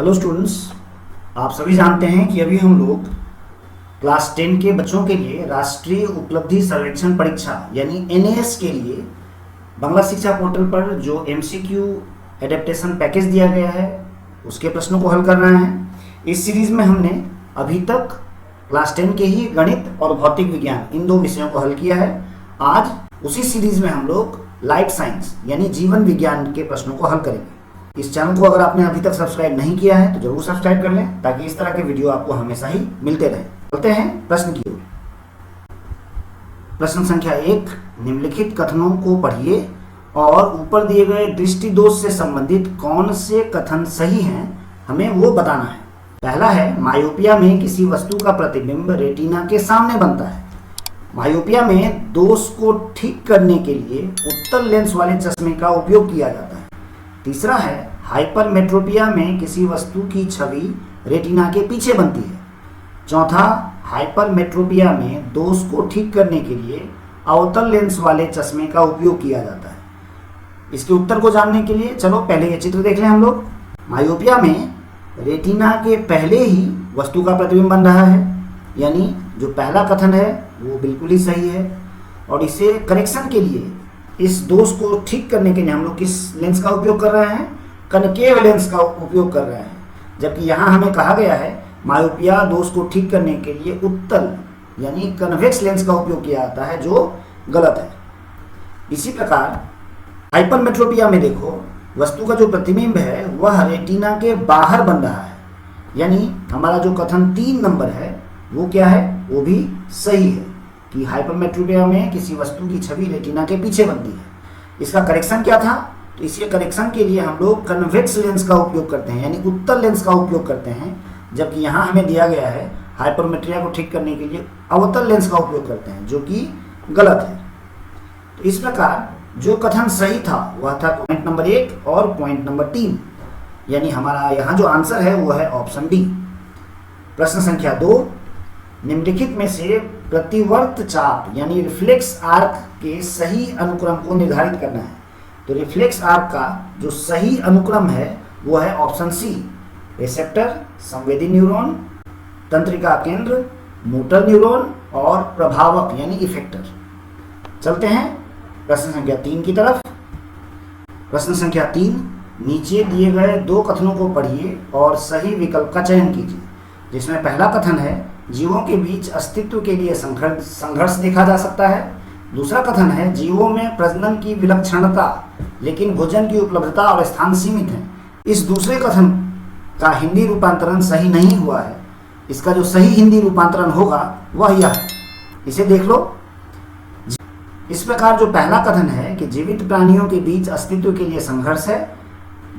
Hello students, आप सभी जानते हैं कि अभी हम लोग क्लास 10 के बच्चों के लिए राष्ट्रीय उपलब्धि सर्वेक्षण परीक्षा यानी एनएएस के लिए बांग्ला शिक्षा पोर्टल पर जो एमसीक्यू एडेप्टेशन पैकेज दिया गया है उसके प्रश्नों को हल कर रहे हैं। इस सीरीज में हमने अभी तक क्लास 10 के ही गणित और भौतिक विज्ञान इन दो विषयों को हल किया है। आज उसी सीरीज में हम लोग लाइफ साइंस यानी जीवन विज्ञान के प्रश्नों को हल करेंगे। इस चैनल को अगर आपने अभी तक सब्सक्राइब नहीं किया है तो जरूर सब्सक्राइब कर लें ताकि इस तरह के वीडियो आपको हमेशा ही मिलते रहें। चलते हैं प्रश्न की ओर। प्रश्न संख्या 1, निम्नलिखित कथनों को पढ़िए और ऊपर दिए गए दृष्टि दोष से संबंधित कौन से कथन सही हैं हमें वो बताना है। पहला है, मायोपिया में किसी वस्तु का प्रतिबिंब रेटिना के सामने बनता है। मायोपिया में दोष को ठीक करने के लिए उत्तल लेंस वाले चश्मे का उपयोग किया जाता है। तीसरा है, हाइपरमेट्रोपिया में किसी वस्तु की छवि रेटिना के पीछे बनती है। चौथा, हाइपरमेट्रोपिया में दोष को ठीक करने के लिए अवतल लेंस वाले चश्मे का उपयोग किया जाता है। इसके उत्तर को जानने के लिए चलो पहले ये चित्र देख लें हम लोग। मायोपिया में रेटिना के पहले ही वस्तु का प्रतिबिंब बन रहा है, यानी जो पहला कथन है वो बिल्कुल ही सही है। और इसे करेक्शन के लिए, इस दोष को ठीक करने के लिए हम लोग किस लेंस का उपयोग कर रहे हैं? कनकेव लेंस का उपयोग कर रहे हैं। जबकि यहाँ हमें कहा गया है मायोपिया दोष को ठीक करने के लिए उत्तल यानी कन्वेक्स लेंस का उपयोग किया जाता है, जो गलत है। इसी प्रकार हाइपरमेट्रोपिया में देखो, वस्तु का जो प्रतिबिंब है वह रेटिना के बाहर बन रहा है, यानी हमारा जो कथन 3 नंबर है वो क्या है? वो भी सही है कि हाइपरमेट्रोपिया में किसी वस्तु की छवि रेटिना के पीछे बनती है। इसका करेक्शन क्या था? तो इसके करेक्शन के लिए हम लोग कन्वेक्स लेंस का उपयोग करते हैं, यानी उत्तल लेंस का उपयोग करते हैं। जबकि यहाँ हमें दिया गया है हाइपरमेट्रिया को ठीक करने के लिए अवतल लेंस का उपयोग करते हैं, जो कि गलत है। तो इस प्रकार जो कथन सही था वह था पॉइंट नंबर 1 और पॉइंट नंबर 3, यानी हमारा यहाँ जो आंसर है वो है ऑप्शन डी। प्रश्न संख्या 2, निम्नलिखित में से प्रतिवर्त चाप यानी रिफ्लेक्स आर्क के सही अनुक्रम को निर्धारित करना है। तो रिफ्लेक्स आर्क का जो सही अनुक्रम है वो है ऑप्शन सी, रिसेप्टर, संवेदी न्यूरॉन, तंत्रिका केंद्र, मोटर न्यूरॉन और प्रभावक यानी इफेक्टर। चलते हैं प्रश्न संख्या 3 की तरफ। प्रश्न संख्या 3, नीचे दिए गए 2 कथनों को पढ़िए और सही विकल्प का चयन कीजिए। जिसमें पहला कथन है, जीवों के बीच अस्तित्व के लिए संघर्ष देखा जा सकता है। दूसरा कथन है, जीवों में प्रजनन की विलक्षणता लेकिन भोजन की उपलब्धता और स्थान सीमित है। इस दूसरे कथन का हिंदी रूपांतरण सही नहीं हुआ है। इसका जो सही हिंदी रूपांतरण होगा वह यह है, इसे देख लो। इस प्रकार जो पहला कथन है कि जीवित प्राणियों के बीच अस्तित्व के लिए संघर्ष है।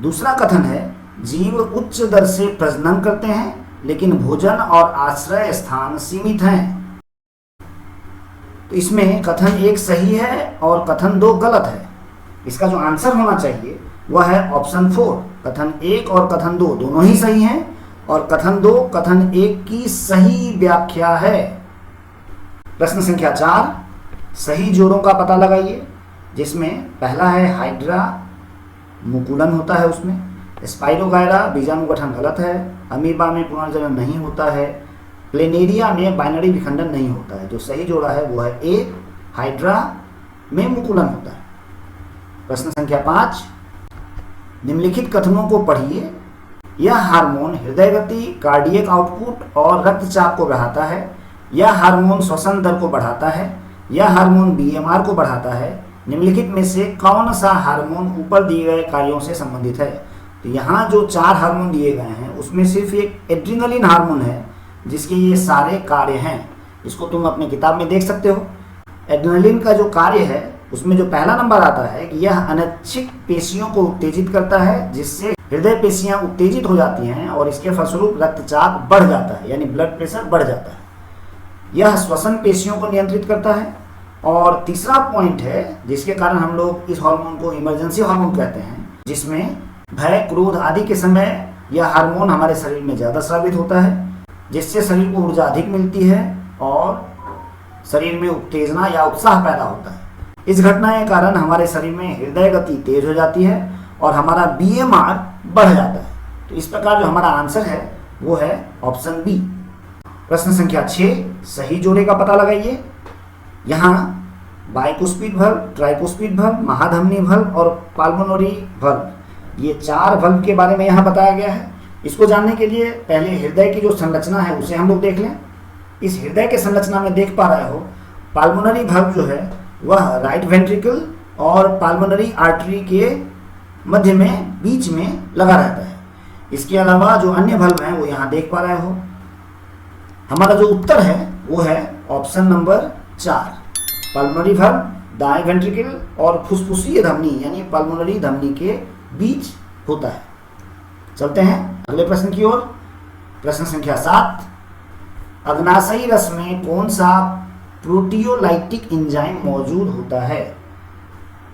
दूसरा कथन है, जीव उच्च दर से प्रजनन करते हैं लेकिन भोजन और आश्रय स्थान सीमित हैं। तो इसमें कथन 1 सही है और कथन 2 गलत है। इसका जो आंसर होना चाहिए वह है ऑप्शन 4। कथन 1 और कथन 2 दोनों ही सही हैं और कथन 2 कथन 1 की सही व्याख्या है। प्रश्न संख्या 4, सही जोड़ों का पता लगाइए। जिसमें पहला है हाइड्रा, मुकुलन होता है उसमें। स्पाइरोगायरा, बीजाणु गठन गलत है। अमीबा में पुनर्जनन नहीं होता है। प्लेनेरिया में बाइनरी विखंडन नहीं होता है। जो सही जोड़ा है वो है ए, हाइड्रा में मुकुलन होता है। प्रश्न संख्या 5, निम्नलिखित कथनों को पढ़िए। यह हार्मोन हृदय गति, कार्डियक आउटपुट और रक्तचाप को बढ़ाता है। यह हार्मोन श्वसन दर को बढ़ाता है। यह हार्मोन बीएमआर को बढ़ाता है। निम्नलिखित में से कौन सा हार्मोन ऊपर दिए गए कार्यों से संबंधित है? तो यहाँ जो 4 हार्मोन दिए गए हैं उसमें सिर्फ एक एड्रिनलिन हार्मोन है जिसके ये सारे कार्य हैं। इसको तुम अपनी किताब में देख सकते हो। एड्रिनलिन का जो कार्य है उसमें जो पहला नंबर आता है कि यह अनैच्छिक पेशियों को उत्तेजित करता है, जिससे हृदय पेशियां उत्तेजित हो जाती हैं और इसके फलस्वरूप रक्तचाप बढ़ जाता है, यानी ब्लड प्रेशर बढ़ जाता है। यह श्वसन पेशियों को नियंत्रित करता है। और तीसरा पॉइंट है जिसके कारण हम लोग इस हार्मोन को इमरजेंसी हार्मोन कहते हैं, जिसमें भय, क्रोध आदि के समय यह हार्मोन हमारे शरीर में ज़्यादा स्रावित होता है, जिससे शरीर को ऊर्जा अधिक मिलती है और शरीर में उत्तेजना या उत्साह पैदा होता है। इस घटना के कारण हमारे शरीर में हृदय गति तेज हो जाती है और हमारा बीएमआर बढ़ जाता है। तो इस प्रकार जो हमारा आंसर है वो है ऑप्शन बी। प्रश्न संख्या 6, सही जोड़े का पता लगाइए। यहाँ बाइकुस्पिड वल्व, ट्राइकुस्पिड वल्व, महाधमनी वल्व और पाल्मोनरी वल्व, ये 4 वल्व के बारे में यहाँ बताया गया है। इसको जानने के लिए पहले हृदय की जो संरचना है उसे हम लोग देख लें। इस हृदय के संरचना में देख पा रहे हो पाल्मोनरी वल्व जो है वह राइट वेंट्रिकल और पाल्मोनरी आर्टरी के मध्य में बीच में लगा रहता है। इसके अलावा जो अन्य वल्व हैं वो यहाँ देख पा रहे हो। हमारा जो उत्तर है वो है ऑप्शन नंबर 4, पाल्मोनरी वल्व दाएं वेंट्रिकल और फुसफुसीय धमनी यानी पाल्मोनरी धमनी के बीच होता है। चलते हैं अगले प्रश्न की ओर। प्रश्न संख्या 7, अग्नाशयी रस में कौन सा प्रोटियोलाइटिक एंजाइम मौजूद होता है?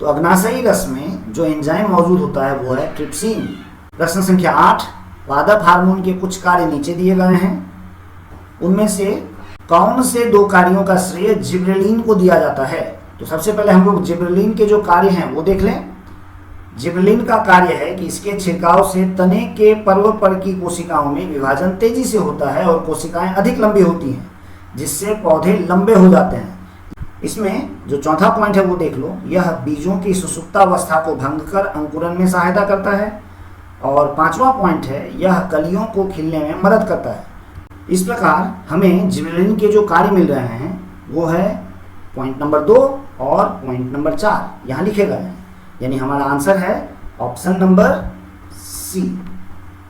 तो अग्नाशयी रस में जो एंजाइम मौजूद होता है वो है ट्रिप्सिन। प्रश्न संख्या 8, पादप हार्मोन के कुछ कार्य नीचे दिए गए हैं, उनमें से कौन से 2 कार्यों का श्रेय जिबरेलिन को दिया जाता है? तो सबसे पहले हम लोग जिबरेलिन के जो कार्य हैं वो देख लें। जिबरेलिन का कार्य है कि इसके छिड़काव से तने के पर्व पर की कोशिकाओं में विभाजन तेजी से होता है और कोशिकाएं अधिक लंबी होती हैं, जिससे पौधे लंबे हो जाते हैं। इसमें जो चौथा पॉइंट है वो देख लो, यह बीजों की सुसुप्तावस्था को भंग कर अंकुरन में सहायता करता है। और 5वां पॉइंट है, यह कलियों को खिलने में मदद करता है। इस प्रकार हमें जिबरेलिन के जो कार्य मिल रहे हैं वो है पॉइंट नंबर 2 और पॉइंट नंबर 4 यहाँ लिखे गए हैं, यानी हमारा आंसर है ऑप्शन नंबर सी,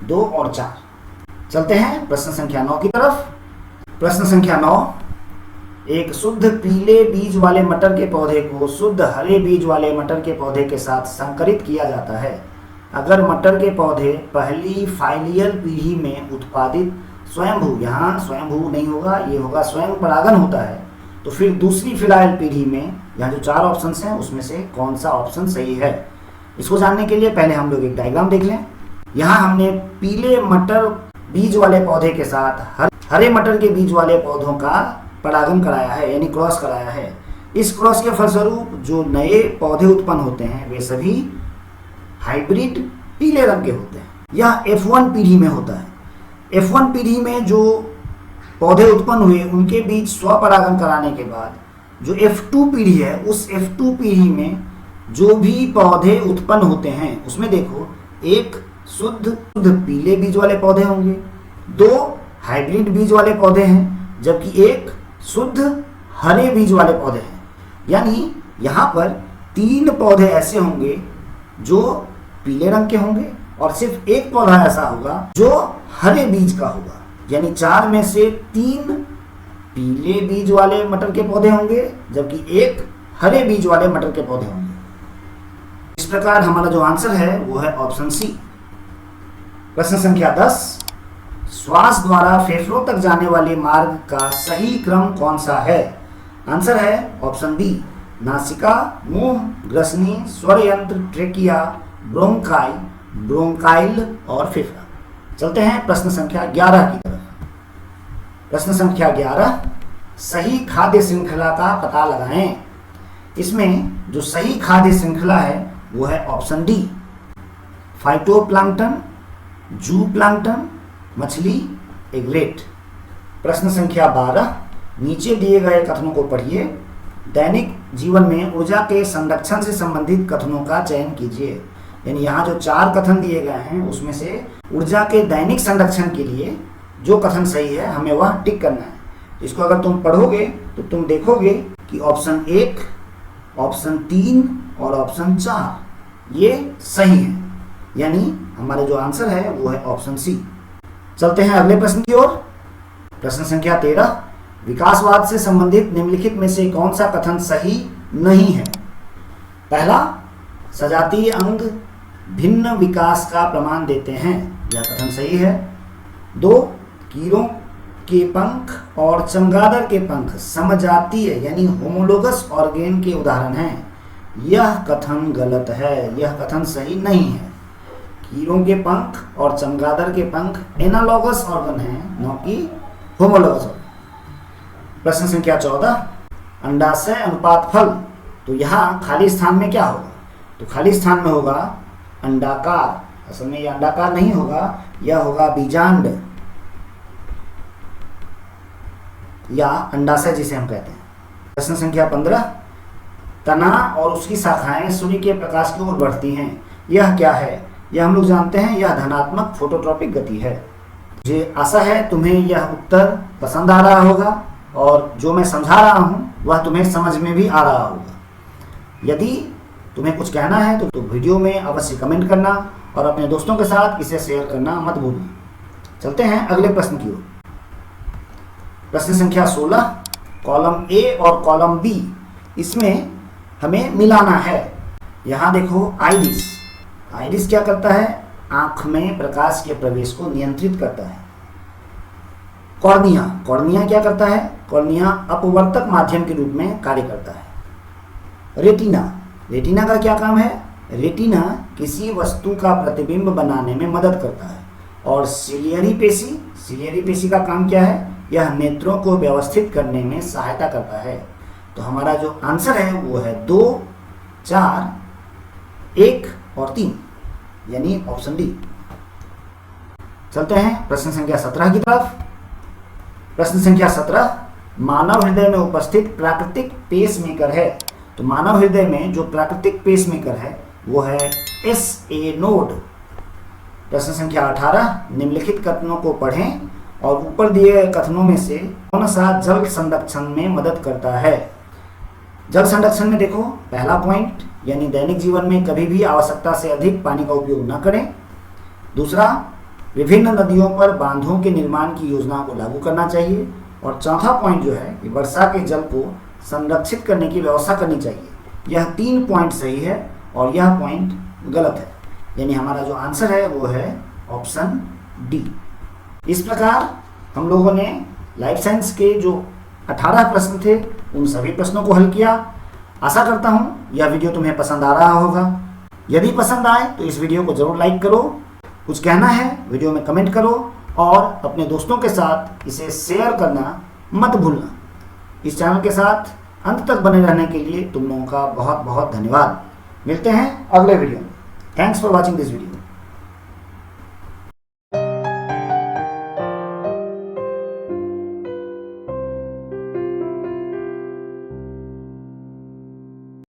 2 और 4। चलते हैं प्रश्न संख्या 9 की तरफ। प्रश्न संख्या 9, एक शुद्ध पीले बीज वाले मटर के पौधे को शुद्ध हरे बीज वाले मटर के पौधे के साथ संकरित किया जाता है। अगर मटर के पौधे पहली फाइलियल पीढ़ी में उत्पादित स्वयंभू, यहाँ स्वयंभू नहीं होगा, ये होगा स्वयं परागन होता है, तो फिर दूसरी फिलहाल पीढ़ी में यहाँ जो 4 ऑप्शंस हैं उसमें से कौन सा ऑप्शन सही है? इसको जानने के लिए पहले हम लोग एक डायग्राम देख लें। यहाँ हमने पीले मटर बीज वाले पौधे के साथ हरे मटर के बीज वाले पौधों का परागन कराया है, यानी क्रॉस कराया है। इस क्रॉस के फलस्वरूप जो नए पौधे उत्पन्न होते हैं वे सभी हाइब्रिड पीले रंग के होते हैं। यह F1 पीढ़ी में होता है। F1 पीढ़ी में जो पौधे उत्पन्न हुए उनके बीच स्वपरागन कराने के बाद जो F2 पीढ़ी है, उस F2 पीढ़ी में जो भी पौधे उत्पन्न होते हैं उसमें देखो, एक शुद्ध पीले बीज वाले पौधे होंगे, 2 हाइब्रिड बीज वाले पौधे हैं, जबकि एक शुद्ध हरे बीज वाले पौधे हैं। यानी यहाँ पर 3 पौधे ऐसे होंगे जो पीले रंग के होंगे और सिर्फ एक पौधा ऐसा होगा जो हरे बीज का होगा। यानी 4 में से 3 पीले बीज वाले मटर के पौधे होंगे, जबकि एक हरे बीज वाले मटर के पौधे होंगे। इस प्रकार हमारा जो आंसर है वो है ऑप्शन सी। प्रश्न संख्या 10, श्वास द्वारा फेफड़ों तक जाने वाले मार्ग का सही क्रम कौन सा है? आंसर है ऑप्शन बी, नासिका, मुंह, ग्रसनी, स्वर यंत्र, ट्रेकिया, ब्रोंकाई, ब्रोंकाइल और फेफड़ा। चलते हैं प्रश्न संख्या 11 की तरफ। प्रश्न संख्या 11, सही खाद्य श्रृंखला का पता लगाएं। इसमें जो सही खाद्य श्रृंखला है वो है ऑप्शन डी, फाइटोप्लैंक्टन, जू प्लैंक्टन, मछली, एग्रेट। प्रश्न संख्या 12, नीचे दिए गए कथनों को पढ़िए। दैनिक जीवन में ऊर्जा के संरक्षण से संबंधित कथनों का चयन कीजिए। यानी यहाँ जो 4 कथन दिए गए हैं उसमें से ऊर्जा के दैनिक संरक्षण के लिए जो कथन सही है हमें वह टिक करना है। इसको अगर तुम पढ़ोगे तो तुम देखोगे कि ऑप्शन 1, ऑप्शन 3 और ऑप्शन 4 ये सही है। यानी हमारा जो आंसर है वो है ऑप्शन सी। चलते हैं अगले प्रश्न की ओर। प्रश्न संख्या 13, विकासवाद से संबंधित निम्नलिखित में से कौन सा कथन सही नहीं है? पहला, सजातीय अंग भिन्न विकास का प्रमाण देते हैं, यह कथन सही है। 2, कीड़ों के पंख और चमगादड़ के पंख समजातीय यानी होमोलोगस ऑर्गेन के उदाहरण हैं, यह कथन गलत है, यह कथन सही नहीं है। कीड़ों के पंख और चमगादड़ के पंख एनालॉगस ऑर्गन हैं, न कि होमोलोगस ऑर्गन। प्रश्न संख्या 14, अंडाशय अनुपात फल। तो यहाँ खाली स्थान में क्या होगा? तो खाली स्थान में होगा अंडाकार, असल में यह अंडाकार नहीं होगा, यह होगा बीजांड या अंडाशय जिसे हम कहते हैं। प्रश्न संख्या 15, तना और उसकी शाखाएं सूर्य के प्रकाश की ओर बढ़ती हैं, यह क्या है? यह हम लोग जानते हैं, यह धनात्मक फोटोट्रॉपिक गति है। मुझे आशा है तुम्हें यह उत्तर पसंद आ रहा होगा और जो मैं समझा रहा हूँ वह तुम्हें समझ में भी आ रहा होगा। यदि तुम्हें कुछ कहना है तो वीडियो में अवश्य कमेंट करना और अपने दोस्तों के साथ इसे शेयर करना मत भूलना। चलते हैं अगले प्रश्न की ओर। प्रश्न संख्या 16, कॉलम ए और कॉलम बी, इसमें हमें मिलाना है। यहाँ देखो आइरिस क्या करता है? आंख में प्रकाश के प्रवेश को नियंत्रित करता है। कॉर्निया क्या करता है? कॉर्निया अपवर्तक माध्यम के रूप में कार्य करता है। रेटिना का क्या काम है? रेटिना किसी वस्तु का प्रतिबिंब बनाने में मदद करता है। और सिलियरी पेशी का काम क्या है? यह नेत्रों को व्यवस्थित करने में सहायता करता है। तो हमारा जो आंसर है वो है 2, 4, 1 और 3, यानी ऑप्शन डी। चलते हैं प्रश्न संख्या 17 की तरफ। प्रश्न संख्या 17, मानव हृदय में उपस्थित प्राकृतिक पेसमेकर है। तो मानव हृदय में जो प्राकृतिक पेसमेकर है वो है SA नोड। प्रश्न संख्या 18, निम्नलिखित कथनों को पढ़ें और ऊपर दिए गए कथनों में से कौन सा जल संरक्षण में मदद करता है? जल संरक्षण में देखो, पहला पॉइंट यानी दैनिक जीवन में कभी भी आवश्यकता से अधिक पानी का उपयोग न करें। दूसरा, विभिन्न नदियों पर बांधों के निर्माण की योजना को लागू करना चाहिए। और चौथा पॉइंट जो है कि वर्षा के जल को संरक्षित करने की व्यवस्था करनी चाहिए। यह 3 पॉइंट सही है और यह पॉइंट गलत है, यानी हमारा जो आंसर है वो है ऑप्शन डी। इस प्रकार हम लोगों ने लाइफ साइंस के जो 18 प्रश्न थे उन सभी प्रश्नों को हल किया। आशा करता हूँ यह वीडियो तुम्हें पसंद आ रहा होगा। यदि पसंद आए तो इस वीडियो को जरूर लाइक करो, कुछ कहना है वीडियो में कमेंट करो और अपने दोस्तों के साथ इसे शेयर करना मत भूलना। इस चैनल के साथ अंत तक बने रहने के लिए तुम लोगों का बहुत बहुत धन्यवाद। मिलते हैं अगले वीडियो में। Thanks for watching this video.